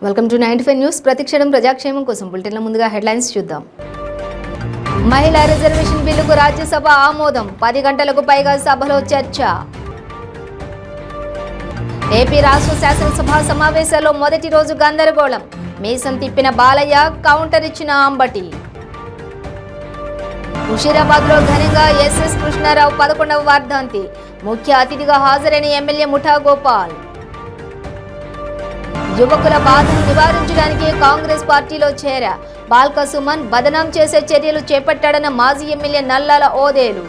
Welcome to 95 news. ప్రతిక్షణం ప్రజాక్షేమం కోసం బులెటిన్ల ముందుగా హెడ్లైన్స్ చూద్దాం. మహిళా రిజర్వేషన్ బిల్లుకు రాజ్యసభ ఆమోదం. 10 గంటలకు పైగా సభలో చర్చ. ఏపీ రాష్ట్ర శాసనసభ సమావేశాల్లో మొదటి రోజు గందరగోళం. మీసం తిప్పిన బాలయ్య, కౌంటర్ ఇచ్చిన అంబటి. ముషీరాబాద్లో ఘనంగా ఎస్ఎస్ కృష్ణారావు 11వ వర్ధంతి. ముఖ్య అతిథిగా హాజరైన ఎమ్మెల్యే ముఠా గోపాల్. యువకుల బాధను నివారించడానికి కాంగ్రెస్ పార్టీలో చేరా. బాల్క సుమన్ బదనాం చేసే చర్యలు చేపట్టాడన్న మాజీ ఎమ్మెల్యే నల్లాల ఓదేలు.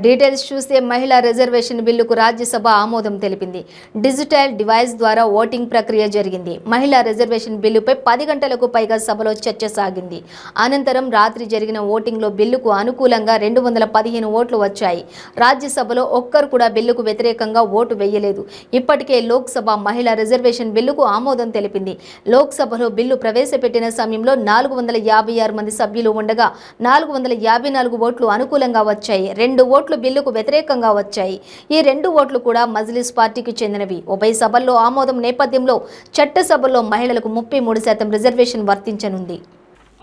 డీటెయిల్స్ చూస్తే మహిళా రిజర్వేషన్ బిల్లుకు రాజ్యసభ ఆమోదం తెలిపింది. డిజిటల్ డివైస్ ద్వారా ఓటింగ్ ప్రక్రియ జరిగింది. మహిళా రిజర్వేషన్ బిల్లుపై 10 గంటలకు పైగా సభలో చర్చ సాగింది. అనంతరం రాత్రి జరిగిన ఓటింగ్లో బిల్లుకు అనుకూలంగా 215 ఓట్లు వచ్చాయి. రాజ్యసభలో ఒక్కరు కూడా బిల్లుకు వ్యతిరేకంగా ఓటు వేయలేదు. ఇప్పటికే లోక్సభ మహిళా రిజర్వేషన్ బిల్లుకు ఆమోదం తెలిపింది. లోక్సభలో బిల్లు ప్రవేశపెట్టిన సమయంలో 456 మంది సభ్యులు ఉండగా 454 ఓట్లు అనుకూలంగా వచ్చాయి. 2 ఓట్లు బిల్లుకు వ్యతిరేకంగా వచ్చాయి. ఈ 2 ఓట్లు కూడా మజ్లిస్ పార్టీకి చెందినవి. ఉభయ సభల్లో ఆమోదం నేపథ్యంలో చట్టసభలో మహిళలకు 33% reservation వర్తించనుంది.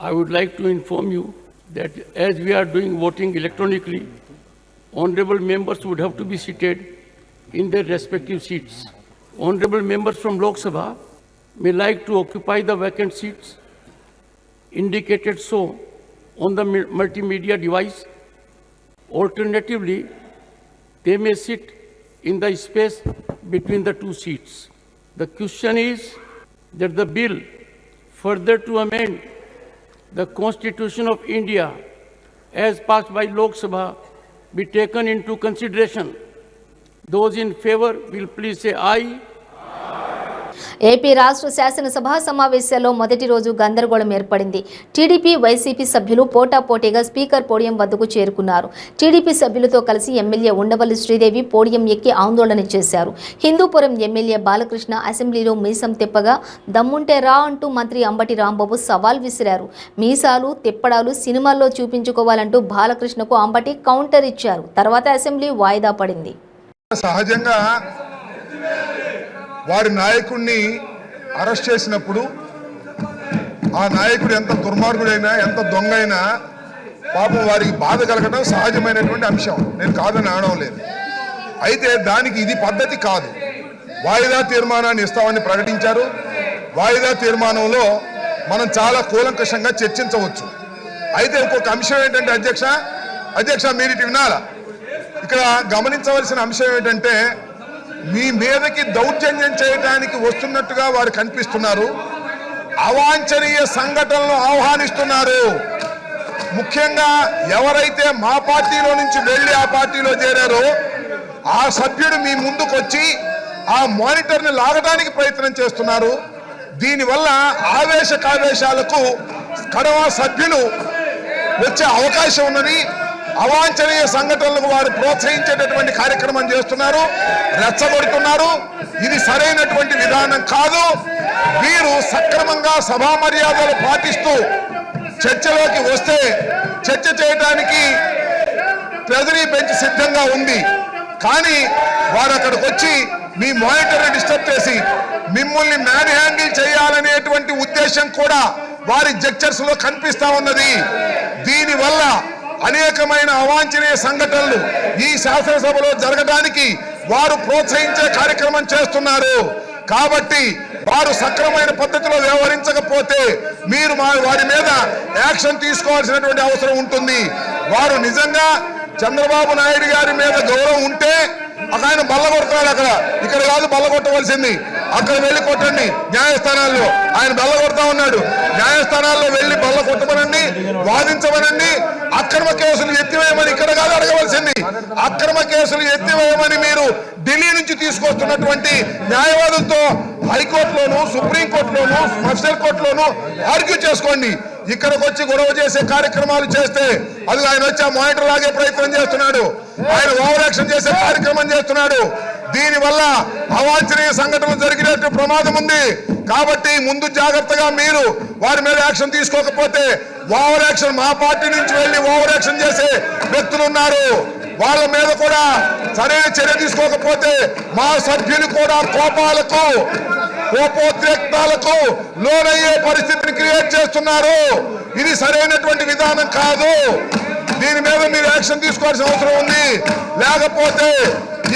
I would like to inform you that as we are doing voting electronically, honorable members would have to be seated in their respective seats. Honorable members from Lok Sabha may like to occupy the vacant seats indicated so on the multimedia device. Alternatively, they may sit in the space between the 2 seats. The question is that the bill further to amend the Constitution of India as passed by Lok Sabha be taken into consideration. Those in favor will please say aye. AP రాష్ట్ర శాసనసభ సమావేశాల్లో మొదటి రోజు గందరగోళం ఏర్పడింది. TDP, YCP సభ్యులు పోటాపోటీగా speaker podium వద్దకు చేరుకున్నారు. టీడీపీ సభ్యులతో కలిసి ఎమ్మెల్యే ఉండవల్లి శ్రీదేవి పోడియం ఎక్కి ఆందోళన చేశారు. హిందూపురం ఎమ్మెల్యే బాలకృష్ణ అసెంబ్లీలో మీసం తిప్పగా దమ్ముంటే రా అంటూ మంత్రి అంబటి రాంబాబు సవాల్ విసిరారు. మీసాలు తిప్పడాలు సినిమాల్లో చూపించుకోవాలంటూ బాలకృష్ణకు అంబటి కౌంటర్ ఇచ్చారు. తర్వాత అసెంబ్లీ వాయిదా పడింది. సహజంగా వారి నాయకుడిని అరెస్ట్ చేసినప్పుడు ఆ నాయకుడు ఎంత దుర్మార్గుడైనా ఎంత దొంగ అయినా పాపం వారికి బాధ కలగడం సహజమైనటువంటి అంశం. నేను కాదని అనడం లేదు. అయితే దానికి ఇది పద్ధతి కాదు. వాయిదా తీర్మానాన్ని ఇస్తామని ప్రకటించారు. వాయిదా తీర్మానంలో మనం చాలా కూలంకషంగా చర్చించవచ్చు. అయితే ఇంకొక అంశం ఏంటంటే అధ్యక్ష మీరు ఇటు వినాలా. ఇక్కడ గమనించవలసిన అంశం ఏంటంటే మీ మీదకి దౌర్జన్యం చేయడానికి వస్తున్నట్టుగా వారు కనిపిస్తున్నారు. అవాంఛనీయ సంఘటనలు ఆహ్వానిస్తున్నారు. ముఖ్యంగా ఎవరైతే మా పార్టీలో నుంచి వెళ్ళి ఆ పార్టీలో చేరారో ఆ సభ్యుడు మీ ముందుకు వచ్చి ఆ మానిటర్ని లాగడానికి ప్రయత్నం చేస్తున్నారు. దీనివల్ల ఆవేశాలకు కడవ సభ్యులు వచ్చే అవకాశం ఉన్నది. అవాంఛనీయ సంఘటనలకు వారు ప్రోత్సహించేటటువంటి కార్యక్రమం చేస్తున్నారు, రెచ్చగొడుతున్నారు. ఇది సరైనటువంటి విధానం కాదు. వీరు సక్రమంగా సభా మర్యాదలు పాటిస్తూ చర్చలోకి వస్తే చర్చ చేయడానికి ట్రెజరీ బెంచ్ సిద్ధంగా ఉంది. కానీ వారు అక్కడికి వచ్చి మీ మానిటర్ని డిస్టర్బ్ చేసి మిమ్మల్ని మ్యాన్ హ్యాండిల్ చేయాలనేటువంటి ఉద్దేశం కూడా వారి జెక్చర్స్ లో కనిపిస్తా ఉన్నది. దీనివల్ల అనేకమైన అవాంఛనీయ సంఘటనలు ఈ శాసనసభలో జరగడానికి వారు ప్రోత్సహించే కార్యక్రమం చేస్తున్నారు. కాబట్టి వారు సక్రమైన పద్ధతిలో వ్యవహరించకపోతే మీరు వారి మీద యాక్షన్ తీసుకోవాల్సినటువంటి అవసరం ఉంటుంది. వారు నిజంగా చంద్రబాబు నాయుడు గారి మీద గౌరవం ఉంటే ఆయన బల్ల కొడతాడు. ఇక్కడ కాదు బల్ల కొట్టవలసింది, అక్కడ వెళ్ళి కొట్టండి. న్యాయస్థానాల్లో ఆయన బల్ల కొడతా ఉన్నాడు. న్యాయస్థానాల్లో వెళ్ళి బల్ల కొట్టమనండి, వాదించమనండి. అక్రమ కేసులు ఎత్తివేయమని ఇక్కడ కాదు అడగవలసింది. అక్రమ కేసులు ఎత్తివేయమని మీరు ఢిల్లీ నుంచి తీసుకొస్తున్నటువంటి న్యాయవాదులతో హైకోర్టులోను, సుప్రీంకోర్టులోను, మజిస్ట్రేట్ కోర్టులోను ఆర్గ్యూ చేసుకోండి. ఇక్కడికి వచ్చి గొడవ చేసే కార్యక్రమాలు చేస్తే అది ఆయన వచ్చి ఆ మానిటర్ లాగే ప్రయత్నం చేస్తున్నాడు. ఆయన ఓవర్ యాక్షన్ చేసే కార్యక్రమం చేస్తున్నాడు. దీనివల్ల అవాంఛనీయ సంఘటనలు జరిగినట్టు ప్రమాదం ఉంది. కాబట్టి ముందు జాగ్రత్తగా మీరు వారి మీద యాక్షన్ తీసుకోకపోతే ఓవర్ యాక్షన్ మా పార్టీ నుంచి వెళ్ళి ఓవర్ యాక్షన్ చేసే వ్యక్తులు ఉన్నారు. వాళ్ళ మీద కూడా సరైన చర్య తీసుకోకపోతే మా సభ్యులు కూడా కోపాలకు కోపోద్రేక్తాలకు లోనయ్యే పరిస్థితిని క్రియేట్ చేస్తున్నారు. ఇది సరైనటువంటి విధానం కాదు. దీని మీద మీరు యాక్షన్ తీసుకోవాల్సిన అవసరం ఉంది. లేకపోతే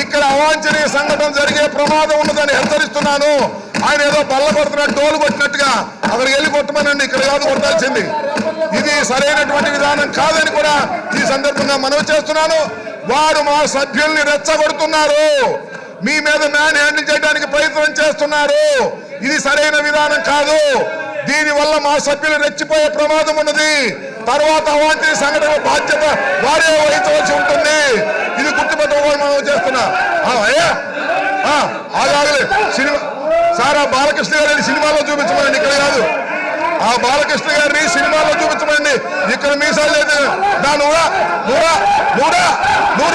ఇక్కడ అవాంఛనీయ సంఘటన జరిగే ప్రమాదం ఉన్నదని హెచ్చరిస్తున్నాను. ఆయన ఏదో బల్ల కొడుతున్నట్టు డోలు కొట్టినట్టుగా అక్కడికి వెళ్ళి కొట్టమనండి, ఇక్కడ కాదు కొట్టాల్సింది. ఇది సరైనటువంటి విధానం కాదని కూడా ఈ సందర్భంగా మనవి చేస్తున్నాను. వారు మా సభ్యుల్ని రెచ్చగొడుతున్నారు, మీ మీద మ్యాన్ హ్యాండిల్ చేయడానికి ప్రయత్నం చేస్తున్నారు. ఇది సరైన విధానం కాదు. దీనివల్ల మా సభ్యులు రెచ్చిపోయే ప్రమాదం ఉన్నది. తర్వాత అవాంఛనీయ సంఘటన బాధ్యత వారే వహించవలసి ఉంటుంది. ఇది గుర్తుపెట్టుకోవాలి మనం చేస్తున్నా. ఆగాగలే సినిమా సార్, ఆ బాలకృష్ణ గారిని సినిమాలో చూపించమండి, ఇక్కడ కాదు. ఆ బాలకృష్ణ గారిని సినిమాలో చూపించమండి, ఇక్కడ మీసాలు లేదు. నువ్వు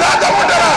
రాదమ్ముంటారా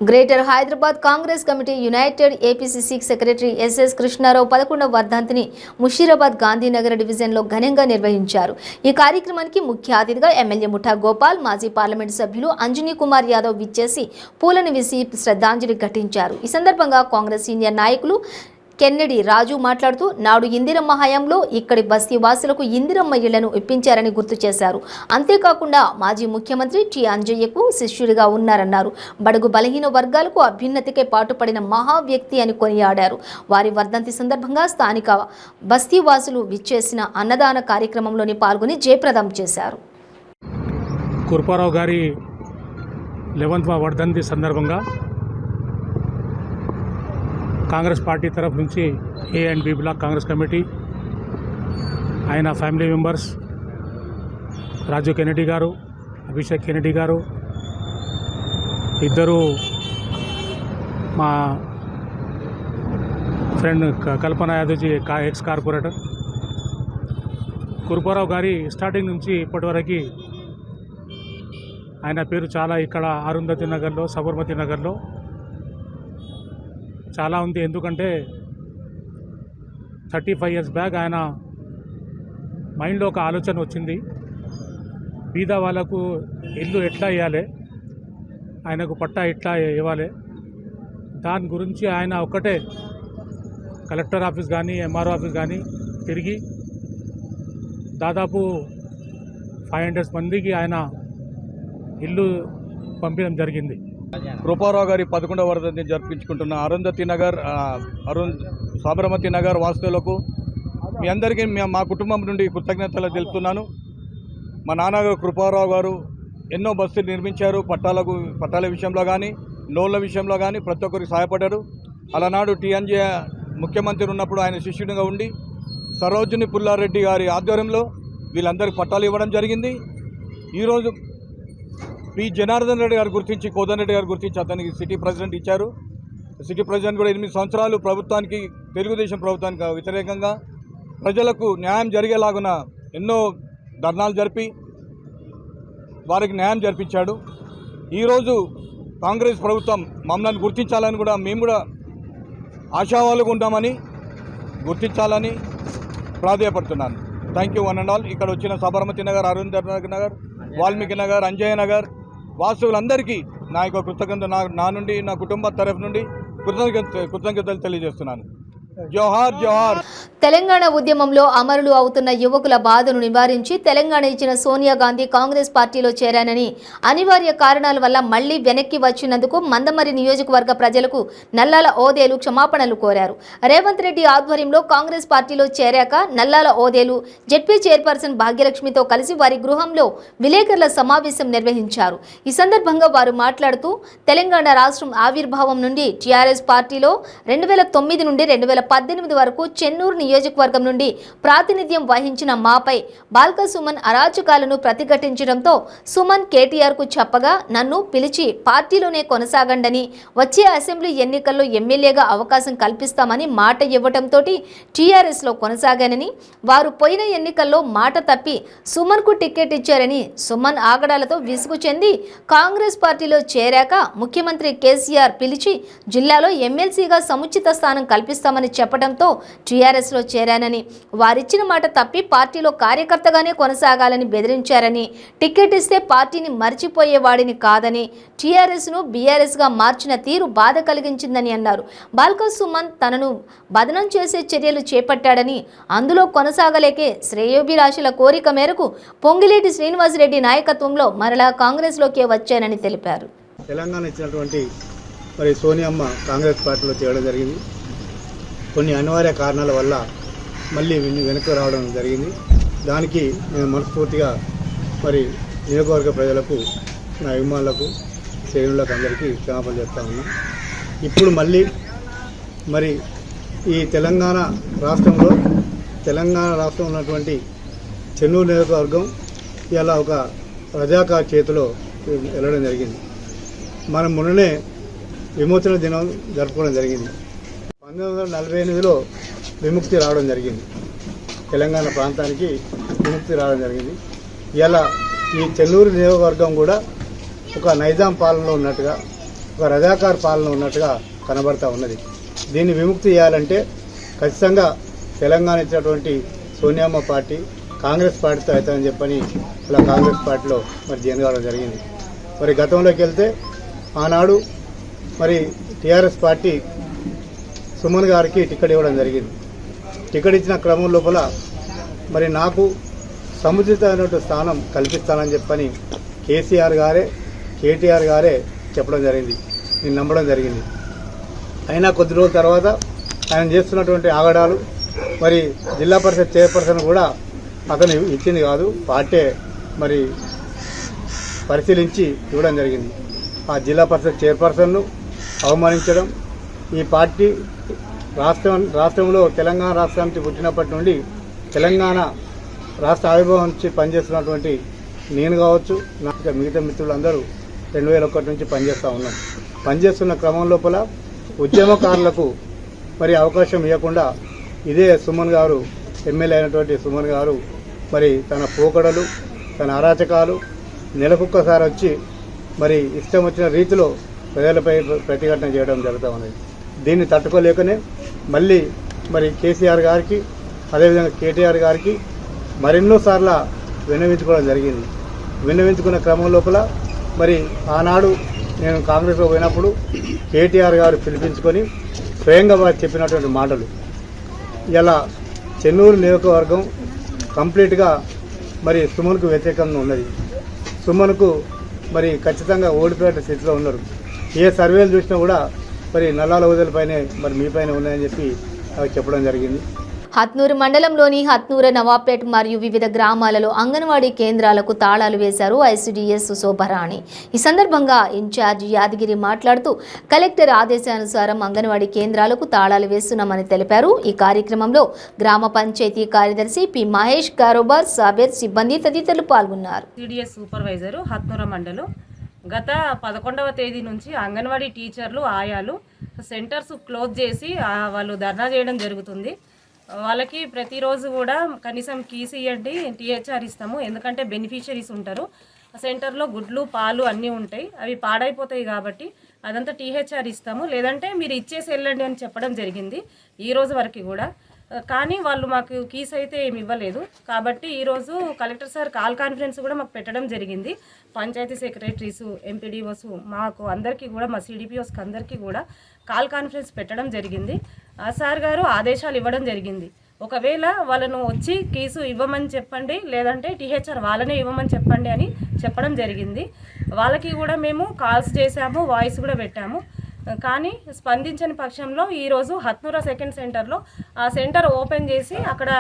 greater Hyderabad Congress committee united APCC secretary SS Krishnarao 11వ వర్ధంతిని ముషీరాబాద్ గాంధీనగర్ డివిజన్లో ఘనంగా నిర్వహించారు. ఈ కార్యక్రమానికి ముఖ్య అతిథిగా ఎమ్మెల్యే ముఠా గోపాల్, మాజీ పార్లమెంటు సభ్యులు అంజనీ కుమార్ యాదవ్ విచ్చేసి పూలను విసి శ్రద్ధాంజలి ఘటించారు. ఈ సందర్భంగా కాంగ్రెస్ సీనియర్ నాయకులు కెన్నెడి రాజు మాట్లాడుతూ నాడు ఇందిరమ్మ హయాంలో ఇక్కడి బస్తీ వాసులకు ఇందిరమ్మ ఇళ్లను ఇప్పించారని గుర్తు చేశారు. అంతేకాకుండా మాజీ ముఖ్యమంత్రి టి అంజయ్యకు శిష్యుడిగా ఉన్నారన్నారు. బడుగు బలహీన వర్గాలకు అభ్యున్నతికే పాటుపడిన మహా వ్యక్తి అని కొనియాడారు. వారి వర్ధంతి సందర్భంగా స్థానిక బస్తీ వాసులు విచ్చేసిన అన్నదాన కార్యక్రమంలోని పాల్గొని జయప్రదం చేశారు. కుర్పారావు గారి 11వ వర్ధంతి సందర్భంగా కాంగ్రెస్ పార్టీ తరఫు నుంచి A and B block Congress committee, ఆయన ఫ్యామిలీ మెంబర్స్ రాజు కెనెడీ గారు, అభిషేక్ కెనెడీ గారు, ఇద్దరు మా friend Kalpana Yadavji ex corporator. కుర్పారావు గారి స్టార్టింగ్ నుంచి ఇప్పటివరకు ఆయన పేరు చాలా ఇక్కడ అరుంధతి నగర్లో, సబర్మతి నగర్లో చాలా ఉంది. ఎందుకంటే 35 years బ్యాక్ ఆయన మైండ్లో ఒక ఆలోచన వచ్చింది, బీద వాళ్ళకు ఇల్లు ఎట్లా ఇవ్వాలి, ఆయనకు పట్టా ఎట్లా ఇవ్వాలి. దాని గురించి ఆయన ఒక్కటే కలెక్టర్ ఆఫీస్ కానీ ఎంఆర్ఓ ఆఫీస్ కానీ తిరిగి దాదాపు 500 మందికి ఆయన ఇల్లు పంపించడం జరిగింది. కృపారావు గారి 11వ వర్ధంతిని జరిపించుకుంటున్న అరుంధతి నగర్, సాబర్మతి నగర్ వాసులకు మీ అందరికీ మా కుటుంబం నుండి కృతజ్ఞతలు తెలుపుతున్నాను. మా నాన్నగారు కృపారావు గారు ఎన్నో బస్సులు నిర్మించారు. పట్టాల విషయంలో కానీ, లోన్ల విషయంలో కానీ ప్రతి ఒక్కరికి సహాయపడ్డారు. అలనాడు టీఎన్జే ముఖ్యమంత్రి ఉన్నప్పుడు ఆయన శిష్యుడిగా ఉండి సరోజిని పుల్లారెడ్డి గారి ఆధ్వర్యంలో వీళ్ళందరికీ పట్టాలు ఇవ్వడం జరిగింది. ఈరోజు పి జనార్దన్ రెడ్డి గారు గుర్తించి, కోదన్ రెడ్డి గారు గుర్తించి అతనికి సిటీ ప్రెసిడెంట్ ఇచ్చారు. సిటీ ప్రెసిడెంట్ కూడా 8 సంవత్సరాలు ప్రభుత్వానికి, తెలుగుదేశం ప్రభుత్వానికి వ్యతిరేకంగా ప్రజలకు న్యాయం జరిగేలాగున ఎన్నో ధర్నాలు జరిపి వారికి న్యాయం జరిపించాడు. ఈరోజు కాంగ్రెస్ ప్రభుత్వం మమ్మల్ని గుర్తించాలని కూడా మేము కూడా ఆశావాలుగా ఉంటామని, గుర్తించాలని ప్రాధేయపడుతున్నాను. Thank you one and all. ఇక్కడ వచ్చిన సబర్మతి నగర్, అరుంధతి నగర్, వాల్మీకి నగర్, అంజయ్య నగర్ వాసువులందరికీ నా యొక్క కృతజ్ఞత, నా నుండి, నా కుటుంబ తరఫు నుండి కృతజ్ఞతలు తెలియజేస్తున్నాను. జోహార్ జోహార్. తెలంగాణ ఉద్యమంలో అమరులు అవుతున్న యువకుల బాధను నివారించి తెలంగాణ ఇచ్చిన సోనియా గాంధీ కాంగ్రెస్ పార్టీలో చేరానని, అనివార్య కారణాల వల్ల మళ్లీ వెనక్కి వచ్చినందుకు మందమరి నియోజకవర్గ ప్రజలకు నల్లాల ఓదేలు క్షమాపణలు కోరారు. రేవంత్ రెడ్డి ఆధ్వర్యంలో కాంగ్రెస్ పార్టీలో చేరాక నల్లాల ఓదేలు జెడ్పీ చైర్పర్సన్ భాగ్యలక్ష్మితో కలిసి వారి గృహంలో విలేకరుల సమావేశం నిర్వహించారు. ఈ సందర్భంగా వారు మాట్లాడుతూ తెలంగాణ రాష్ట్రం ఆవిర్భావం నుండి టీఆర్ఎస్ పార్టీలో 2009 నుండి 2018 వరకు చెన్నూరు నియోజకవర్గం నుండి ప్రాతినిధ్యం వహించిన మాపై బాల్క సుమన్ అరాచకాలను ప్రతిఘటించడంతో సుమన్ కేటీఆర్కు చెప్పగా నన్ను పిలిచి పార్టీలోనే కొనసాగండని, వచ్చే అసెంబ్లీ ఎన్నికల్లో ఎమ్మెల్యేగా అవకాశం కల్పిస్తామని మాట ఇవ్వడంతో టీఆర్ఎస్లో కొనసాగానని, వారు పోయిన ఎన్నికల్లో మాట తప్పి సుమన్కు టికెట్ ఇచ్చారని, సుమన్ ఆగడాలతో విసుగు చెంది కాంగ్రెస్ పార్టీలో చేరాక ముఖ్యమంత్రి కేసీఆర్ పిలిచి జిల్లాలో ఎమ్మెల్సీగా సముచిత స్థానం కల్పిస్తామని చెప్పడంతో టీఆర్ఎస్లో చేరానని, వారిచ్చిన మాట తప్పి పార్టీలో కార్యకర్తగానే కొనసాగాలని బెదిరించారని, టికెట్ ఇస్తే పార్టీని మర్చిపోయేవాడిని కాదని, టీఆర్ఎస్ను బీఆర్ఎస్గా మార్చిన తీరు బాధ కలిగించిందని అన్నారు. బాల్క సుమన్ తనను బదనం చేసే చర్యలు చేపట్టాడని, అందులో కొనసాగలేకే శ్రేయోభిలాషుల కోరిక మేరకు పొంగిలేటి శ్రీనివాసరెడ్డి నాయకత్వంలో మరలా కాంగ్రెస్లోకి వచ్చానని తెలిపారు. తెలంగాణ ఇచ్చినటువంటి మరి సోనియమ్మ కాంగ్రెస్ పార్టీలో చేరడం జరిగింది. కొన్ని అనివార్య కారణాల వల్ల మళ్ళీ వెనక్కి రావడం జరిగింది. దానికి నేను మనస్ఫూర్తిగా మరి నియోజకవర్గ ప్రజలకు, నా అభిమానులకు, శ్రేణులకు అందరికీ క్షమాపణ చెప్తా ఉన్నాం. ఇప్పుడు మళ్ళీ మరి ఈ తెలంగాణ రాష్ట్రంలో ఉన్నటువంటి చెన్నూరు నియోజకవర్గం ఇలా ఒక రజాకార్ చేతిలో వెళ్ళడం జరిగింది. మనం మొన్ననే విమోచన దినం జరుపుకోవడం జరిగింది. 1948లో విముక్తి రావడం జరిగింది. తెలంగాణ ప్రాంతానికి విముక్తి రావడం జరిగింది. ఇలా ఈ చెన్నూరు నియోజకవర్గం కూడా ఒక నైజాం పాలనలో ఉన్నట్టుగా, ఒక రజాకార్ పాలన ఉన్నట్టుగా కనబడతా ఉన్నది. దీన్ని విముక్తి చేయాలంటే ఖచ్చితంగా తెలంగాణ ఇచ్చినటువంటి సోనియమ్మ పార్టీ కాంగ్రెస్ పార్టీతో అవుతుందని చెప్పని అలా కాంగ్రెస్ పార్టీలో మరి జాయిన్ కావడం జరిగింది. మరి గతంలోకి వెళ్తే ఆనాడు మరి టీఆర్ఎస్ పార్టీ సుమన్ గారికి టికెట్ ఇవ్వడం జరిగింది. టికెట్ ఇచ్చిన క్రమం లోపల మరి నాకు సముచితమైనటువంటి స్థానం కల్పిస్తానని చెప్పని కేటీఆర్ గారే చెప్పడం జరిగింది. నేను నమ్మడం జరిగింది. అయినా కొద్ది రోజుల తర్వాత ఆయన చేస్తున్నటువంటి ఆగడాలు, మరి జిల్లా పరిషత్ చైర్పర్సన్ కూడా అతను ఇచ్చింది కాదు, పార్టీ మరి పరిశీలించి ఇవ్వడం జరిగింది. ఆ జిల్లా పరిషత్ చైర్పర్సన్ను అవమానించడం, ఈ పార్టీ రాష్ట్రంలో తెలంగాణ రాష్ట్రానికి పుట్టినప్పటి నుండి తెలంగాణ రాష్ట్ర ఆవిర్భావం నుంచి పనిచేస్తున్నటువంటి నేను కావచ్చు, నాకు మిగతా మిత్రులందరూ 2001 నుంచి పనిచేస్తూ ఉన్నాం. పనిచేస్తున్న క్రమం లోపల ఉద్యమకారులకు మరి అవకాశం ఇవ్వకుండా ఇదే సుమన్ గారు, ఎమ్మెల్యే అయినటువంటి సుమన్ గారు మరి తన పోకడలు, తన అరాచకాలు నెలకొక్కసారి వచ్చి మరి ఇష్టం వచ్చిన రీతిలో ప్రజలపై ప్రతిఘటన చేయడం జరుగుతూ ఉన్నది. దీన్ని తట్టుకోలేకనే మళ్ళీ మరి కేసీఆర్ గారికి, అదేవిధంగా కేటీఆర్ గారికి మరెన్నోసార్లు విన్నవించుకోవడం జరిగింది. విన్నవించుకున్న క్రమం లోపల మరి ఆనాడు నేను కాంగ్రెస్లో పోయినప్పుడు కేటీఆర్ గారు పిలిపించుకొని స్వయంగా వారు చెప్పినటువంటి మాటలు ఇలా చెన్నూరు నియోజకవర్గం కంప్లీట్గా మరి సుమన్కు వ్యతిరేకంగా ఉన్నది. సుమన్కు మరి ఖచ్చితంగా ఓడిపోయే స్థితిలో ఉన్నారు. ఏ సర్వేలు చూసినా కూడా మరి నల్లాల ఊదలపైనే మరి మీపైన ఉన్నాయని చెప్పి చెప్పడం జరిగింది. హత్నూరు మండలంలోని హత్నూరు, నవాబ్పేట్ మరియు వివిధ గ్రామాలలో అంగన్వాడీ కేంద్రాలకు తాళాలు వేశారు ఐసీడీఎస్ శోభరాణి. ఈ సందర్భంగా ఇన్ఛార్జి యాదగిరి మాట్లాడుతూ కలెక్టర్ ఆదేశానుసారం అంగన్వాడీ కేంద్రాలకు తాళాలు వేస్తున్నామని తెలిపారు. ఈ కార్యక్రమంలో గ్రామ పంచాయతీ కార్యదర్శి పి మహేష్, కారోబార్, సాబేర్, సిబ్బంది తదితరులు పాల్గొన్నారు. ఐసీడీఎస్ సూపర్వైజరు హత్నూరు మండలం గత 11వ తేదీ నుంచి అంగన్వాడీ టీచర్లు, ఆయాలు సెంటర్స్ క్లోజ్ చేసి వాళ్ళు ధర్నా చేయడం జరుగుతుంది. వాళ్ళకి ప్రతిరోజు కూడా కనీసం కీస్ ఇవ్వండి, టీహెచ్ఆర్ ఇస్తాము, ఎందుకంటే బెనిఫిషరీస్ ఉంటారు సెంటర్లో, గుడ్లు, పాలు అన్నీ ఉంటాయి, అవి పాడైపోతాయి కాబట్టి అదంతా టీహెచ్ఆర్ ఇస్తాము, లేదంటే మీరు ఇచ్చేసి వెళ్ళండి అని చెప్పడం జరిగింది. ఈ రోజు వరకు కూడా కానీ వాళ్ళు మాకు కీస్ అయితే ఏమి ఇవ్వలేదు. కాబట్టి ఈరోజు కలెక్టర్ సార్ కాల్ కాన్ఫరెన్స్ కూడా మాకు పెట్టడం జరిగింది. పంచాయతీ సెక్రటరీస్, ఎంపీడీఓస్ మాకు అందరికీ కూడా, మా సిడిపిఓస్కి అందరికీ కూడా కాల్ కాన్ఫరెన్స్ పెట్టడం జరిగింది. సార్ గారు ఆదేశాలు ఇవ్వడం జరిగింది. ఒకవేళ వాళ్ళను వచ్చి కీసు ఇవ్వమని చెప్పండి, లేదంటే టీహెచ్ఆర్ వాళ్ళనే ఇవ్వమని చెప్పండి అని చెప్పడం జరిగింది. వాళ్ళకి కూడా మేము కాల్స్ చేశాము, వాయిస్ కూడా పెట్టాము. కానీ స్పందించని పక్షంలో ఈరోజు హత్నూరా సెకండ్ సెంటర్లో ఆ సెంటర్ ఓపెన్ చేసి అక్కడ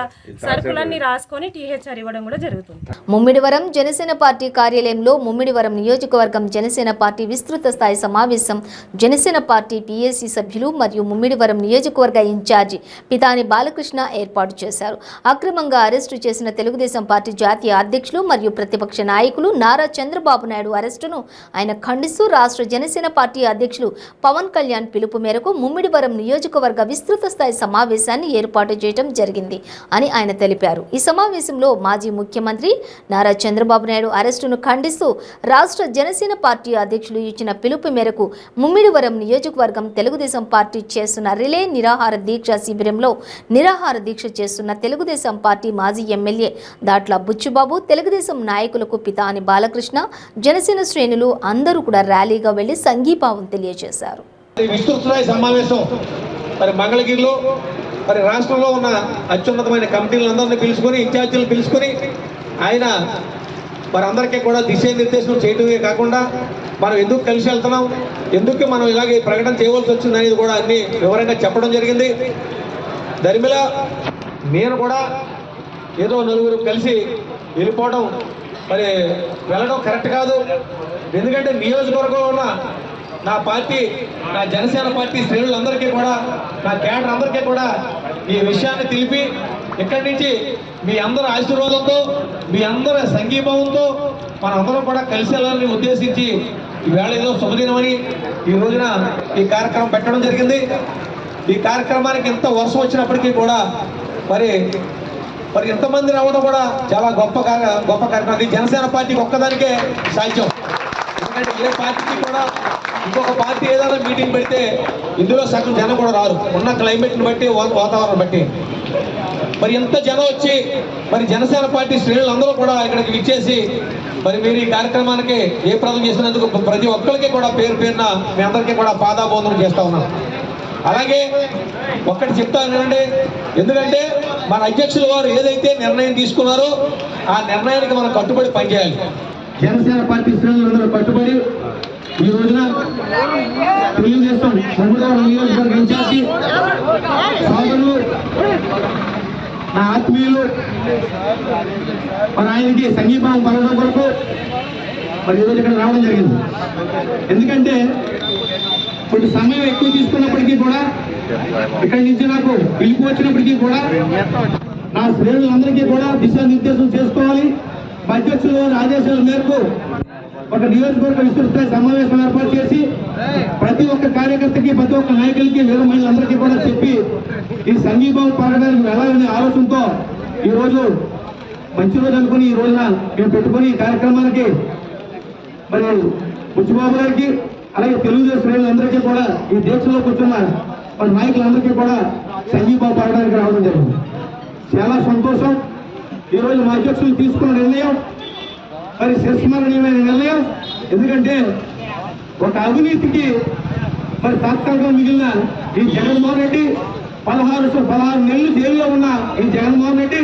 సరుకులన్నీ రాసుకొని టీహెచ్ఆర్ ఇవ్వడం కూడా జరుగుతుంది. ముమ్మిడివరం జనసేన పార్టీ కార్యాలయంలో ముమ్మిడివరం నియోజకవర్గం జనసేన పార్టీ విస్తృత స్థాయి సమావేశం జనసేన పార్టీ పిఎస్సి సభ్యులు మరియు ముమ్మిడివరం నియోజకవర్గ ఇన్ఛార్జి పితాని బాలకృష్ణ ఏర్పాటు చేశారు. అక్రమంగా అరెస్టు చేసిన తెలుగుదేశం పార్టీ జాతీయ అధ్యక్షులు మరియు ప్రతిపక్ష నాయకులు నారా చంద్రబాబు నాయుడు అరెస్టును ఆయన ఖండిస్తూ రాష్ట్ర జనసేన పార్టీ అధ్యక్షులు పవన్ కళ్యాణ్ పిలుపు మేరకు ముమ్మిడివరం నియోజకవర్గ విస్తృత స్థాయి సమావేశాన్ని ఏర్పాటు చేయడం జరిగింది అని ఆయన తెలిపారు. ఈ సమావేశంలో మాజీ ముఖ్యమంత్రి నారా చంద్రబాబు నాయుడు అరెస్టును ఖండిస్తూ రాష్ట్ర జనసేన పార్టీ అధ్యక్షులు ఇచ్చిన పిలుపు మేరకు ముమ్మిడివరం నియోజకవర్గం తెలుగుదేశం పార్టీ చేస్తున్న రిలే నిరాహార దీక్ష శిబిరంలో నిరాహార దీక్ష చేస్తున్న తెలుగుదేశం పార్టీ మాజీ ఎమ్మెల్యే దాట్ల బుచ్చుబాబు, తెలుగుదేశం నాయకులకు పితాని బాలకృష్ణ, జనసేన శ్రేణులు అందరూ కూడా ర్యాలీగా వెళ్లి సంఘీభావం తెలియజేశారు. విస్తృత సమావేశం మరి మంగళగిరిలో మరి రాష్ట్రంలో ఉన్న అత్యున్నతమైన కమిటీలందరినీ పిలుచుకొని, ఇన్ఛార్జీలను పిలుచుకొని ఆయన మరి అందరికీ కూడా దిశానిర్దేశం చేయడమే కాకుండా మనం ఎందుకు కలిసి వెళ్తున్నాం, ఎందుకు మనం ఇలాగే ప్రకటన చేయవలసి వచ్చింది అనేది కూడా అన్ని వివరంగా చెప్పడం జరిగింది. దరిమిల నేను కూడా ఏదో నలుగురు కలిసి వెళ్ళిపోవడం మరి వెళ్ళడం కరెక్ట్ కాదు. ఎందుకంటే నియోజకవర్గంలో ఉన్న నా పార్టీ, నా జనసేన పార్టీ శ్రేణులందరికీ కూడా, నా కేడర్ అందరికీ కూడా ఈ విషయాన్ని తెలిపి ఇక్కడి నుంచి మీ అందరి ఆశీర్వాదంతో, మీ అందరి సంఘీభావంతో మనందరం కూడా కలిసి వెళ్ళాలని ఉద్దేశించి ఈవేళ ఏదో శుభదినమని ఈ రోజున ఈ కార్యక్రమం పెట్టడం జరిగింది. ఈ కార్యక్రమానికి ఎంత వర్షం వచ్చినప్పటికీ కూడా మరి ఎంతమంది రావడం కూడా చాలా గొప్ప కార్యక్రమం. ఈ జనసేన పార్టీకి ఒక్కదానికే సాధ్యం. ఎందుకంటే ఏ పార్టీకి కూడా ఇంకొక పార్టీ ఏదైనా మీటింగ్ పెడితే ఇందులో సగం జనం కూడా రారు, ఉన్న క్లైమేట్ని బట్టి, వాతావరణం బట్టి. మరి ఎంత జనం వచ్చి మరి జనసేన పార్టీ శ్రేణులు అందరూ కూడా ఇక్కడికి విచ్చేసి మరి మీరు ఈ కార్యక్రమానికి ఏ ప్రజలు చేసినందుకు ప్రతి ఒక్కరికి కూడా పేరు పేరున మీ అందరికీ కూడా పాదాబోధన చేస్తా ఉన్నాం. అలాగే ఒక్కటి చెప్తానండి, ఎందుకంటే మన అధ్యక్షుల వారు ఏదైతే నిర్ణయం తీసుకున్నారో ఆ నిర్ణయానికి మనం కట్టుబడి పనిచేయాలి. జనసేన పార్టీ శ్రేణులందరూ కట్టుబడి ఈ రోజున తెలుగుదేశం ముమ్మిడివరం నియోజకవర్గ ఇన్ఛార్జి సోదరులు, నా ఆత్మీయులు మరి ఆయనకి సంఘీభావం పడడం కొరకు మరి ఈరోజు ఇక్కడ రావడం జరిగింది. ఎందుకంటే కొంచెం సమయం ఎక్కువ తీసుకున్నప్పటికీ కూడా, ఇక్కడి నుంచి నాకు పిలుపు వచ్చినప్పటికీ కూడా నా శ్రేణులందరికీ కూడా దిశానిర్దేశం చేసుకోవాలి. అధ్యక్షుల వారి ఆదేశాల మేరకు ఒక నియోజకవర్గ విస్తృత సమావేశం ఏర్పాటు చేసి ప్రతి ఒక్క కార్యకర్తకి, ప్రతి ఒక్క నాయకులకి, వీర మహిళలందరికీ కూడా చెప్పి ఈ సంఘీభావం పడడానికి వెళ్ళాలనే ఆలోచనతో ఈరోజు మంచి రోజు అనుకుని ఈ రోజున మేము పెట్టుకుని ఈ కార్యక్రమానికి మరి బుచ్చిబాబు గారికి, అలాగే తెలుగుదేశం శ్రేణులందరికీ కూడా, ఈ దేశంలో కూర్చున్న మన నాయకులందరికీ కూడా సంఘీభావం పడడానికి రావడం జరిగింది. చాలా సంతోషం. ఈరోజు మా అధ్యక్షులు తీసుకున్న నిర్ణయం మరి శిరస్మరణీయమైన నిర్ణయం. ఎందుకంటే ఒక అవినీతికి మరి తాత్కాలికంగా మిగిలిన ఈ జగన్మోహన్ రెడ్డి 16 నెలలు జైల్లో ఉన్న ఈ జగన్మోహన్ రెడ్డి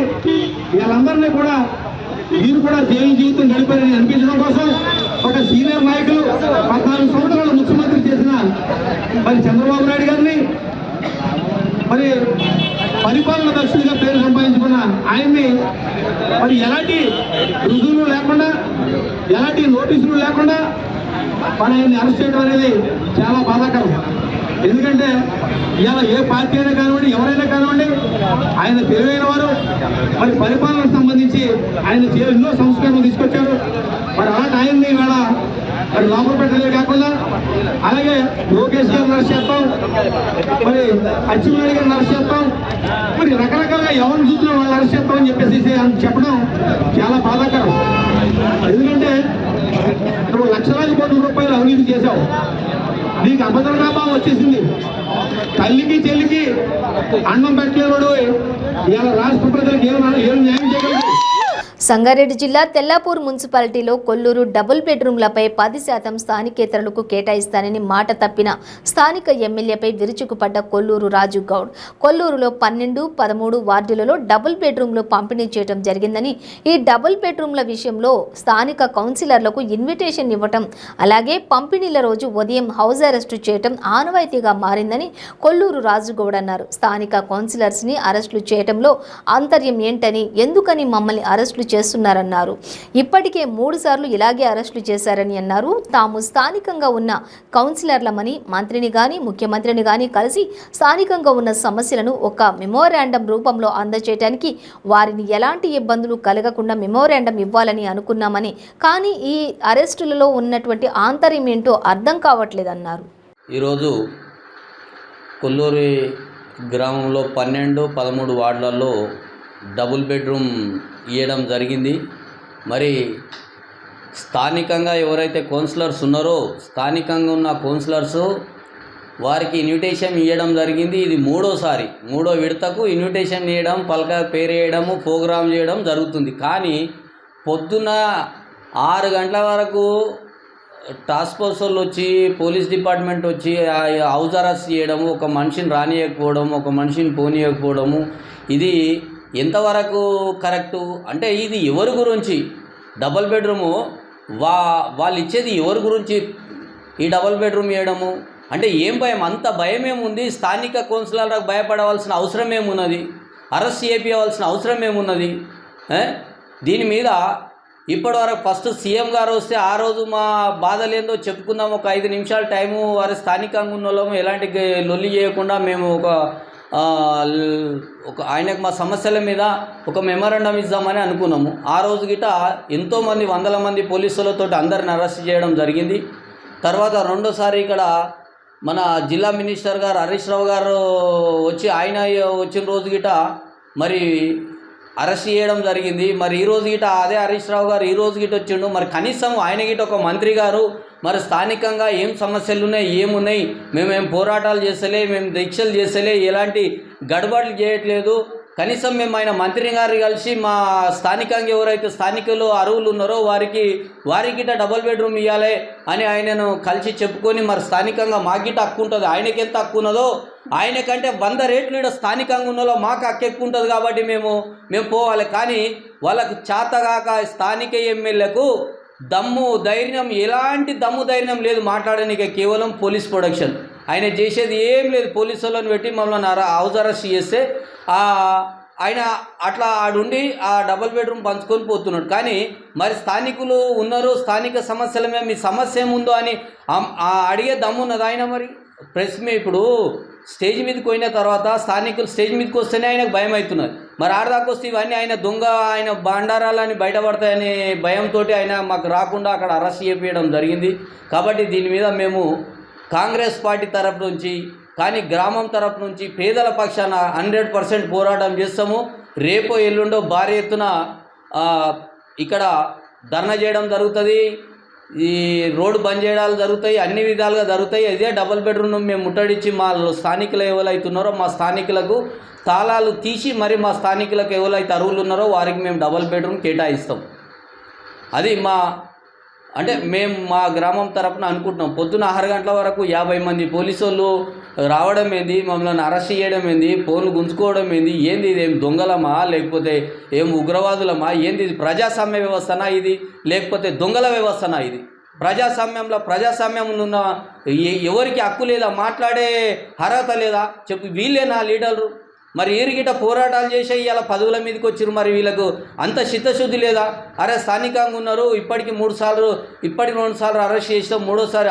వీళ్ళందరినీ కూడా మీరు కూడా జైలు జీవితం గడిపారని అనిపించడం కోసం ఒక సీనియర్ నాయకులు 14 సంవత్సరాలు ముఖ్యమంత్రి చేసిన మరి చంద్రబాబు నాయుడు గారిని మరి పరిపాలన దక్షుడిగా పేరు సంపాదించుకున్న ఆయన్ని మరి ఎలాంటి రుజువులు లేకుండా, ఎలాంటి నోటీసులు లేకుండా మరి ఆయన్ని అరెస్ట్ చేయడం అనేది చాలా బాధాకరం. ఎందుకంటే ఇలా ఏ పార్టీ అయినా కానివ్వండి, ఎవరైనా కానివ్వండి, ఆయన తెలివైన వారు. మరి పరిపాలనకు సంబంధించి ఆయన ఎన్నో సంస్కరణలు తీసుకొచ్చారు. మరి అలాంటి ఆయన్ని ఇవాళ మరి లోపల పెట్టడమే కాకుండా, అలాగే లోకేష్ గారిని అరెస్ట్ చేస్తాం, మరి అచ్చెన్నాయుడు గారిని అరెస్ట్ చేస్తాం, మరి రకరకాలుగా ఎవరిని చూస్తున్నా వాళ్ళు అరెస్ట్ చేస్తామని చెప్పేసి చెప్పడం చాలా బాధాకరం. ఎందుకంటే నువ్వు లక్షలాది కోట్ల రూపాయలు అవినీతి చేశావు. నీకు అభద్రతాభావం వచ్చేసింది. తల్లికి చెల్లికి అన్నం పెట్టలేవాడు ఇవాళ రాష్ట్ర ప్రజలకు ఏం న్యాయం చేయగలరు? సంగారెడ్డి జిల్లా తెల్లాపూర్ మున్సిపాలిటీలో కొల్లూరు డబుల్ బెడ్రూమ్లపై 10% స్థానికేతరులకు కేటాయిస్తానని మాట తప్పిన స్థానిక ఎమ్మెల్యేపై విరుచుకుపడ్డ కొల్లూరు రాజు గౌడ్. కొల్లూరులో 12, 13 వార్డులలో డబుల్ బెడ్రూమ్లు పంపిణీ చేయడం జరిగిందని, ఈ డబుల్ బెడ్రూమ్ల విషయంలో స్థానిక కౌన్సిలర్లకు ఇన్విటేషన్ ఇవ్వటం, అలాగే పంపిణీల రోజు ఉదయం హౌస్ అరెస్టు చేయటం ఆనవాయితీగా మారిందని కొల్లూరు రాజు గౌడ్ అన్నారు. స్థానిక కౌన్సిలర్స్ని అరెస్టులు చేయటంలో ఆంతర్యం ఏంటని, ఎందుకని మమ్మల్ని అరెస్టులు చేస్తున్నారన్నారు. ఇప్పటికే 3 సార్లు ఇలాగే అరెస్టులు చేశారని అన్నారు. తాము స్థానికంగా ఉన్న కౌన్సిలర్లమని మంత్రిని గాని ముఖ్యమంత్రిని గాని కలిసి స్థానికంగా ఉన్న సమస్యలను ఒక మెమోరాండం రూపంలో అందజేయడానికి వారిని ఎలాంటి ఇబ్బందులు కలగకుండా మెమోరాండం ఇవ్వాలని అనుకున్నామని, కానీ ఈ అరెస్టులలో ఉన్నటువంటి ఆంతర్యం ఏంటో అర్థం కావట్లేదన్నారు. ఈరోజు కొల్లూరు గ్రామంలో 12, 13 వార్డులలో డబుల్ బెడ్రూమ్ ఇవ్వడం జరిగింది. మరి స్థానికంగా ఎవరైతే కౌన్సిలర్స్ ఉన్నారో స్థానికంగా ఉన్న కౌన్సిలర్స్ వారికి ఇన్విటేషన్ ఇవ్వడం జరిగింది. ఇది మూడో విడతకు ఇన్విటేషన్ ఇవ్వడం, పలక పేరు వేయడము, ప్రోగ్రాం చేయడం జరుగుతుంది. కానీ పొద్దున్న 6 గంటల వరకు టాస్క్ ఫోర్స్ వాళ్ళు వచ్చి, పోలీస్ డిపార్ట్మెంట్ వచ్చి హౌస్ అరెస్ట్ చేయడము, ఒక మనిషిని రానియకపోవడం, ఒక మనిషిని పోనీయకపోవడము, ఇది ఎంతవరకు కరెక్టు? అంటే ఇది ఎవరి గురించి డబల్ బెడ్రూము వాళ్ళు ఇచ్చేది ఎవరి గురించి ఈ డబల్ బెడ్రూమ్ ఇవ్వడము? అంటే ఏం భయం? అంత భయం ఏముంది? స్థానిక కౌన్సిలర్లకు భయపడవలసిన అవసరం ఏమున్నది? అరెస్ట్ చేయించవలసిన అవసరం ఏమున్నది? దీని మీద ఇప్పటివరకు ఫస్ట్ సీఎం గారు వస్తే ఆ రోజు మా బాధలేందో చెప్పుకుందాం, ఒక 5 నిమిషాల టైము, వారి స్థానికంగా ఉన్న వాళ్ళము ఎలాంటి లొల్లి చేయకుండా మేము ఆయనకు మా సమస్యల మీద ఒక మెమోరాండం ఇద్దామని అనుకున్నాము. ఆ రోజు గిట ఎంతోమంది 100 మంది పోలీసులతో అందరిని అరెస్ట్ చేయడం జరిగింది. తర్వాత రెండోసారి ఇక్కడ మన జిల్లా మినిస్టర్ గారు హరీష్ రావు గారు వచ్చి, ఆయన వచ్చిన రోజు గిట మరి అరెస్ట్ చేయడం జరిగింది. మరి ఈ రోజు గిట అదే హరీష్ రావు గారు ఈ రోజు గిట వచ్చిండు. మరి కనీసం ఆయన గిట ఒక మంత్రి గారు మరి స్థానికంగా ఏం సమస్యలు ఉన్నాయి, ఏమున్నాయి, మేమేం పోరాటాలు చేస్తలే, మేము దీక్షలు చేస్తలే, ఎలాంటి గడబడులు చేయట్లేదు, కనీసం మేము ఆయన మంత్రి గారు కలిసి మా స్థానికంగా ఎవరైతే స్థానికులు అర్హులు ఉన్నారో వారికి డబుల్ బెడ్రూమ్ ఇవ్వాలి అని ఆయనను కలిసి చెప్పుకొని, మరి స్థానికంగా మాకిట హక్కు ఉంటుంది, ఆయనకి ఎంత హక్కు ఉన్నదో ఆయనకంటే 100 రెట్లు ఇక్కడ స్థానికంగా ఉన్నలో మాకు హక్కు ఎక్కువ ఉంటుంది కాబట్టి మేము పోవాలి. కానీ వాళ్ళకు చేతగాక స్థానిక ఎమ్మెల్యేకు దమ్ము ధైర్యం, ఎలాంటి దమ్ము ధైర్యం లేదు మాట్లాడడానికి. కేవలం పోలీస్ ప్రొడక్షన్, ఆయన చేసేది ఏం లేదు. పోలీసు వాళ్ళని పెట్టి మమ్మల్ని హౌస్ అరెస్ట్ చేస్తే ఆయన అట్లా ఆడుండి ఆ డబుల్ బెడ్రూమ్ పంచుకొని పోతున్నాడు. కానీ మరి స్థానికులు ఉన్నారు, స్థానిక సమస్యల మీద మీ సమస్య ఏముందో అని అడిగే దమ్మున్నది ఆయన. మరి ప్రెస్ మీ ఇప్పుడు స్టేజ్ మీదకి పోయిన తర్వాత స్థానికులు స్టేజ్ మీదకి వస్తేనే ఆయనకు భయం అవుతున్నారు. మరి ఆడదాకా వస్తే ఇవన్నీ ఆయన దొంగ, ఆయన బండారాలని బయటపడతాయనే భయంతో ఆయన మాకు రాకుండా అక్కడ అరెస్ట్ చేయించడం జరిగింది. కాబట్టి దీని మీద మేము కాంగ్రెస్ పార్టీ తరఫు నుంచి కానీ గ్రామం తరఫు నుంచి పేదల పక్షాన 100% పోరాటం చేస్తాము. రేపో ఎల్లుండో భారీ ఎత్తున ఇక్కడ ధర్నా చేయడం జరుగుతుంది, ఈ రోడ్డు బంద్ చేయడాలు జరుగుతాయి, అన్ని విధాలుగా జరుగుతాయి. ఇదే డబుల్ బెడ్రూమ్ మేము ముట్టడించి మా స్థానికులు ఎవరైతున్నారో మా స్థానికులకు తాళాలు తీసి మరి మా స్థానికులకు ఎవరైతే అర్హులు ఉన్నారో వారికి మేము డబుల్ బెడ్రూమ్ కేటాయిస్తాం. అది మేము మా గ్రామం తరపున అనుకుంటున్నాం. పొద్దున 6 గంటల వరకు 50 మంది పోలీసు వాళ్ళు రావడం ఏంది, మమ్మల్ని అరెస్ట్ చేయడం ఏంది, ఫోన్లు గుంజుకోవడం ఏంది, ఏంది ఇది? ఏం దొంగలమా లేకపోతే ఏం ఉగ్రవాదులమా? ఏంది ఇది? ప్రజాస్వామ్య వ్యవస్థనా ఇది లేకపోతే దొంగల వ్యవస్థనా ఇది? ప్రజాస్వామ్యం ఉన్న ఎవరికి హక్కు లేదా? మాట్లాడే అర్హత లేదా? చెప్పు. వీళ్ళేనా లీడర్లు? మరి ఈరిగిట పోరాటాలు చేసే ఇలా పదవుల మీదకి వచ్చారు. మరి వీళ్ళకు అంత చిత్తశుద్ధి లేదా? అరే స్థానికంగా ఉన్నారు, ఇప్పటికి 2 సార్లు అరెస్ట్ చేసినాం, 3వసారి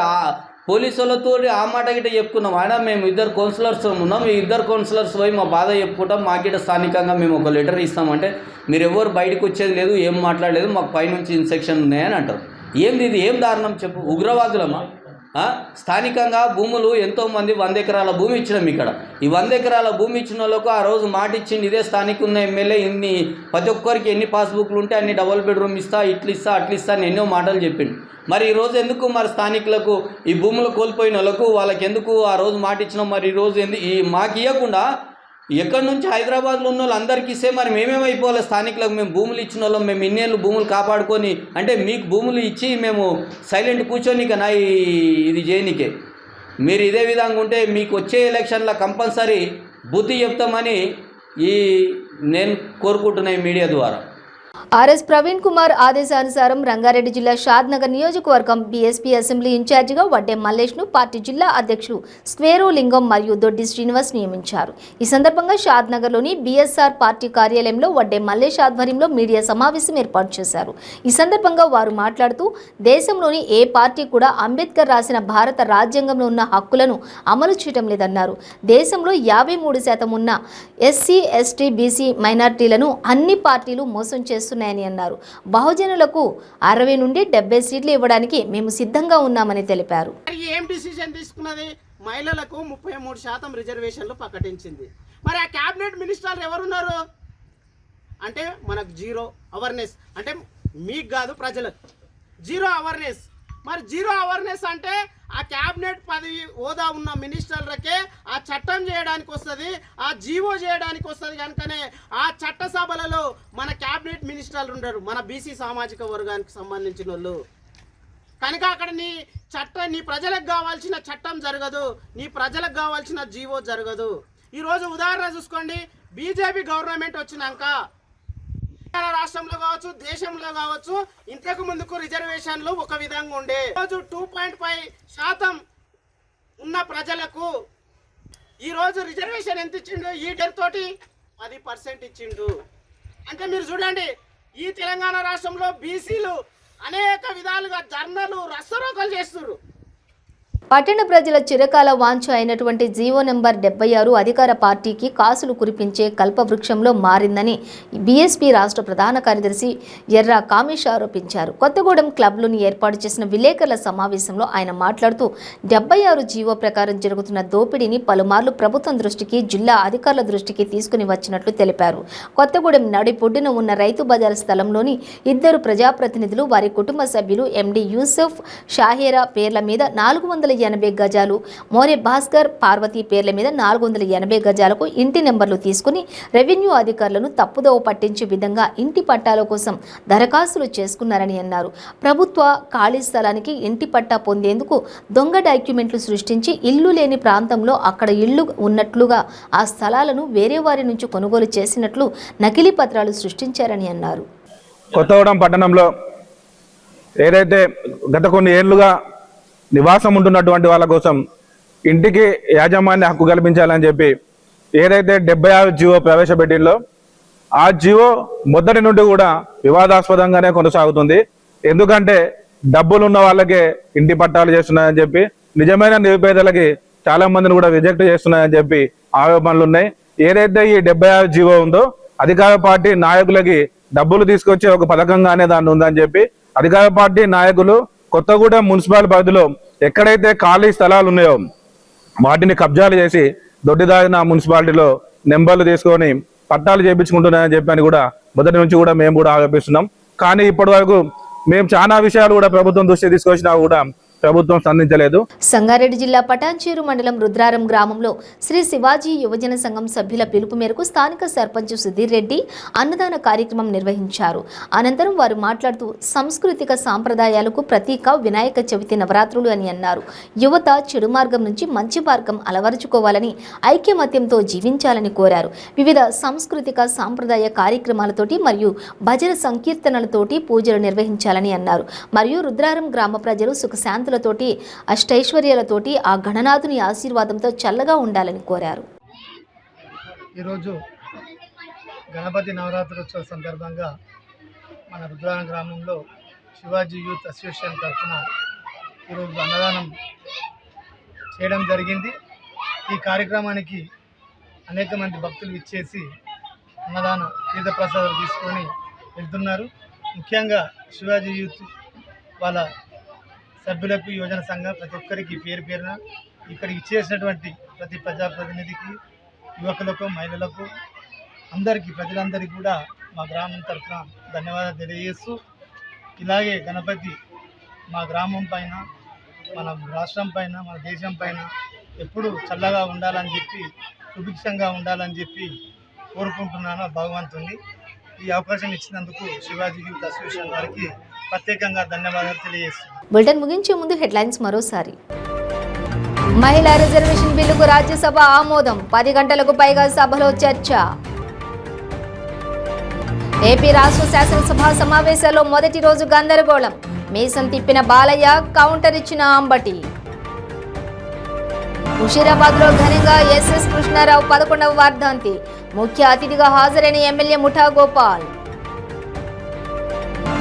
పోలీసులతో ఆ మాట గిట్ట చెప్పుకున్నాం. ఆయన మేము 2 కౌన్సిలర్స్ ఉన్నాం, ఈ 2 కౌన్సిలర్స్ పోయి మా బాధ చెప్పుకుంటాం, మాకిట స్థానికంగా మేము ఒక లెటర్ ఇస్తామంటే మీరు ఎవరు బయటకు వచ్చేది లేదు, ఏం మాట్లాడలేదు, మాకు పైనుంచి ఇన్స్ట్రక్షన్ ఉన్నాయని అంటారు. ఏంది ఇది? ఏం దారుణం చెప్పు? ఉగ్రవాదులమా? స్థానికంగా భూములు ఎంతోమంది 100 ఎకరాల భూమి ఇచ్చినాం ఇక్కడ. ఈ 100 ఎకరాల భూమి ఇచ్చిన వాళ్ళకు ఆ రోజు మాట ఇచ్చింది ఇదే స్థానిక ఉన్న ఎమ్మెల్యే ఇన్ని ప్రతి ఒక్కరికి ఎన్ని పాస్బుక్లు ఉంటే అన్ని డబుల్ బెడ్రూమ్ ఇస్తా, ఇట్లా ఇస్తా, అట్లా ఇస్తా అని ఎన్నో మాటలు చెప్పిండు. మరి ఈరోజు ఎందుకు మరి స్థానికులకు ఈ భూములు కోల్పోయిన వాళ్ళకు వాళ్ళకి ఎందుకు ఆ రోజు మాట ఇచ్చినాం? మరి ఈరోజు ఈ మాకు ఇవ్వకుండా ఎక్కడి నుంచి హైదరాబాద్లో ఉన్న వాళ్ళు అందరికీ ఇస్తే మరి మేమేమైపోవాలి? స్థానికులకు మేము భూములు ఇచ్చిన వాళ్ళం, మేము ఇన్నేళ్ళు భూములు కాపాడుకొని అంటే మీకు భూములు ఇచ్చి మేము సైలెంట్ కూర్చొని కన్నా ఇది చేయనికే. మీరు ఇదే విధంగా ఉంటే మీకు వచ్చే ఎలక్షన్లో కంపల్సరీ బుద్ధి చెప్తామని నేను కోరుకుంటున్నా ఈ మీడియా ద్వారా. ఆర్ఎస్ ప్రవీణ్ కుమార్ ఆదేశానుసారం రంగారెడ్డి జిల్లా షాద్నగర్ నియోజకవర్గం బీఎస్పీ అసెంబ్లీ ఇన్ఛార్జిగా వడ్డే మల్లేష్ను పార్టీ జిల్లా అధ్యక్షులు స్క్వేరో లింగం మరియు దొడ్డి శ్రీనివాస్ నియమించారు. ఈ సందర్భంగా షాద్నగర్లోని బీఎస్ఆర్ పార్టీ కార్యాలయంలో వడ్డే మల్లేష్ ఆధ్వర్యంలో మీడియా సమావేశం ఏర్పాటు చేశారు. ఈ సందర్భంగా వారు మాట్లాడుతూ దేశంలోని ఏ పార్టీ కూడా అంబేద్కర్ రాసిన భారత రాజ్యాంగంలో ఉన్న హక్కులను అమలు చేయడం లేదన్నారు. దేశంలో 53% ఉన్న ఎస్సీ, ఎస్టీ, బీసీ మైనార్టీలను అన్ని పార్టీలు మోసం చేస్తున్నాయని అన్నారు. బహుజనులకు 60 నుండి 70 సీట్లు ఇవ్వడానికి మేము సిద్ధంగా ఉన్నామని తెలిపారు. ఏం డిసిజన్ తీసుకున్నది? మహిళలకు 33% రిజర్వేషన్లు ప్రకటించింది. మరి ఆ క్యాబినెట్ మినిస్టర్లు ఎవరున్నారు అంటే మనకు జీరో అవేర్నెస్, అంటే మీకు కాదు ప్రజలకు జీరో అవేర్నెస్. మరి జీరో అవేర్నెస్ అంటే ఆ క్యాబినెట్ పదవి హోదా ఉన్న మినిస్టర్లకే ఆ చట్టం చేయడానికి వస్తుంది, ఆ జీవో చేయడానికి వస్తుంది. కనుకనే ఆ చట్టసభలలో మన క్యాబినెట్ మినిస్టర్లు ఉండరు, మన బీసీ సామాజిక వర్గానికి సంబంధించిన వాళ్ళు. కనుక అక్కడ నీ ప్రజలకు కావాల్సిన చట్టం జరగదు, నీ ప్రజలకు కావాల్సిన జీవో జరగదు. ఈరోజు ఉదాహరణ చూసుకోండి, బీజేపీ గవర్నమెంట్ వచ్చినాక రాష్ట్రంలో కావచ్చు, దేశంలో కావచ్చు, ఇంతకు ముందుకు రిజర్వేషన్లు ఒక విధంగా ఉండే. రోజు 2.5% ఉన్న ప్రజలకు ఈరోజు రిజర్వేషన్ ఎంత ఇచ్చిండు? ఈ డేర్ తోటి 10% ఇచ్చిండు. అంటే మీరు చూడండి, ఈ తెలంగాణ రాష్ట్రంలో బీసీలు అనేక విధాలుగా ధర్నాలు, రస్తరోకలు చేస్తున్నారు. పట్టణ ప్రజల చిరకాల వాంఛ అయినటువంటి జీవో నెంబర్ 76 అధికార పార్టీకి కాసులు కురిపించే కల్పవృక్షంలో మారిందని బీఎస్పీ రాష్ట్ర ప్రధాన కార్యదర్శి ఎర్రా కామేష్ ఆరోపించారు. కొత్తగూడెం క్లబ్లోని ఏర్పాటు చేసిన విలేకరుల సమావేశంలో ఆయన మాట్లాడుతూ 76 జీవో ప్రకారం జరుగుతున్న దోపిడీని పలుమార్లు ప్రభుత్వం దృష్టికి, జిల్లా అధికారుల దృష్టికి తీసుకుని వచ్చినట్లు తెలిపారు. కొత్తగూడెం నడిపొడ్డున ఉన్న రైతు బజార్ స్థలంలోని 2 ప్రజాప్రతినిధులు, వారి కుటుంబ సభ్యులు ఎండి యూసఫ్, షాహేరా పేర్ల మీద 480 గజాలు, మోరే భాస్కర్, పార్వతి పేర్ల మీద 480 గజాలకు ఇంటి నెంబర్లు తీసుకుని రెవెన్యూ అధికారులను తప్పుదోవ పట్టించే విధంగా ఇంటి పట్టాల కోసం దరఖాస్తులు చేసుకున్నారని అన్నారు. ప్రభుత్వ ఖాళీ స్థలానికి ఇంటి పట్టా పొందేందుకు దొంగ డాక్యుమెంట్లు సృష్టించి ఇల్లు లేని ప్రాంతంలో అక్కడ ఇళ్లు ఉన్నట్లుగా ఆ స్థలాలను వేరే వారి నుంచి కొనుగోలు చేసినట్లు నకిలీ పత్రాలు సృష్టించారని అన్నారు. కొత్తగూడెం పట్టణంలో ఏదైతే గత కొన్ని ఏళ్లుగా నివాసం ఉంటున్నటువంటి వాళ్ళ కోసం ఇంటికి యాజమాన్య హక్కు కల్పించాలని చెప్పి ఏదైతే 76 జీవో ప్రవేశపెట్టిందో ఆ జీవో మొదటి నుండి కూడా వివాదాస్పదంగానే కొనసాగుతుంది. ఎందుకంటే డబ్బులు ఉన్న వాళ్ళకే ఇంటి పట్టాలు చేస్తున్నాయని చెప్పి, నిజమైన నిరుపేదలకి చాలా మందిని కూడా రిజెక్ట్ చేస్తున్నాయని చెప్పి ఆరోపణలు ఉన్నాయి. ఏదైతే ఈ 76 జీవో ఉందో అధికార పార్టీ నాయకులకి డబ్బులు తీసుకొచ్చే ఒక పథకంగానే దాన్ని ఉందని చెప్పి అధికార పార్టీ నాయకులు కొత్తగూడెం మున్సిపల్ పరిధిలో ఎక్కడైతే ఖాళీ స్థలాలు ఉన్నాయో వాటిని కబ్జాలు చేసి దొడ్డిదారిన మున్సిపాలిటీలో నెంబర్లు తీసుకొని పట్టాలు చేయించుకుంటున్నాయని చెప్పని కూడా మొదటి నుంచి కూడా మేము కూడా ఆరోపిస్తున్నాం. కానీ ఇప్పటి వరకు మేము చాలా విషయాలు కూడా ప్రభుత్వం దృష్టి తీసుకొచ్చినా కూడా ప్రభుత్వం స్పందించలేదు. సంగారెడ్డి జిల్లా పటాన్చేరు మండలం రుద్రారం గ్రామంలో శ్రీ శివాజీ యువజన సంఘం సభ్యుల పిలుపు మేరకు స్థానిక సర్పంచ్ సుధీర్ రెడ్డి అన్నదాన కార్యక్రమం నిర్వహించారు. అనంతరం వారు మాట్లాడుతూ సాంస్కృతిక సాంప్రదాయాలకు ప్రతీక వినాయక చవితి నవరాత్రులు అని అన్నారు. యువత చెడు మార్గం నుంచి మంచి మార్గం అలవరుచుకోవాలని, ఐక్యమత్యంతో జీవించాలని కోరారు. వివిధ సాంస్కృతిక సాంప్రదాయ కార్యక్రమాలతోటి మరియు భజన సంకీర్తనలతోటి పూజలు నిర్వహించాలని అన్నారు. మరియు రుద్రారం గ్రామ ప్రజలు సుఖశాంతి తోటి అష్టైశ్వర్యాలతోటి ఆ గణనాథుని ఆశీర్వాదంతో చల్లగా ఉండాలని కోరారు. ఈరోజు గణపతి నవరాత్రోత్సవ సందర్భంగా మన రుద్రారం గ్రామంలో శివాజీ యూత్ అసోసియేషన్ తరఫున ఈరోజు అన్నదానం చేయడం జరిగింది. ఈ కార్యక్రమానికి అనేక మంది భక్తులు ఇచ్చేసి అన్నదాన తీర్థప్రసాదాలు తీసుకొని వెళ్తున్నారు. ముఖ్యంగా శివాజీ యూత్ వాళ్ళ సభ్యులకు, యువజన సంఘం ప్రతి ఒక్కరికి పేరు పేరున ఇక్కడికి ఇచ్చేసినటువంటి ప్రతి ప్రజాప్రతినిధికి, యువకులకు, మహిళలకు, అందరికీ, ప్రజలందరికీ కూడా మా గ్రామం తరఫున ధన్యవాదాలు తెలియజేస్తూ, ఇలాగే గణపతి మా గ్రామం పైన, మన రాష్ట్రం పైన, మన దేశం పైన ఎప్పుడు చల్లగా ఉండాలని చెప్పి, సుభిక్షంగా ఉండాలని చెప్పి కోరుకుంటున్నాను భగవంతుని. ఈ అవకాశం ఇచ్చినందుకు శివాజీ యూత్ అసోసియేషన్ వారికి ప్రత్యేకంగా ధన్యవాదాలు తెలియజేస్తున్నాను. బులెటిన్ ముగించే ముందు హెడ్లైన్స్ మరోసారి. మహిళా రిజర్వేషన్ బిల్లుకు రాజ్యసభ ఆమోదం, 10 గంటలకు పైగా సభలో చర్చ. ఏపీ రాష్ట్ర శాసనసభ సమావేశాల్లో మొదటి రోజు గందరగోళం, మీసం తిప్పిన బాలయ్య, కౌంటర్ ఇచ్చిన అంబటి. ముషీరాబాద్లో ఘనంగా ఎస్ఎస్ కృష్ణారావు 11వ వర్ధంతి, ముఖ్య అతిథిగా హాజరైన ఎమ్మెల్యే ముఠా గోపాల్.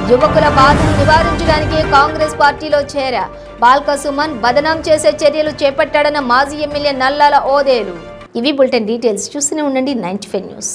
యువకుల బాధను నివారించడానికి కాంగ్రెస్ పార్టీలో చేరా బాల్క సుమన్, బదనాం చేసే చర్యలు చేపట్టాడన్న మాజీ ఎమ్మెల్యే నల్లాల ఓదేలు. ఇవి బులెటిన్ డీటెయిల్స్. చూస్తూనే ఉండండి 95 న్యూస్.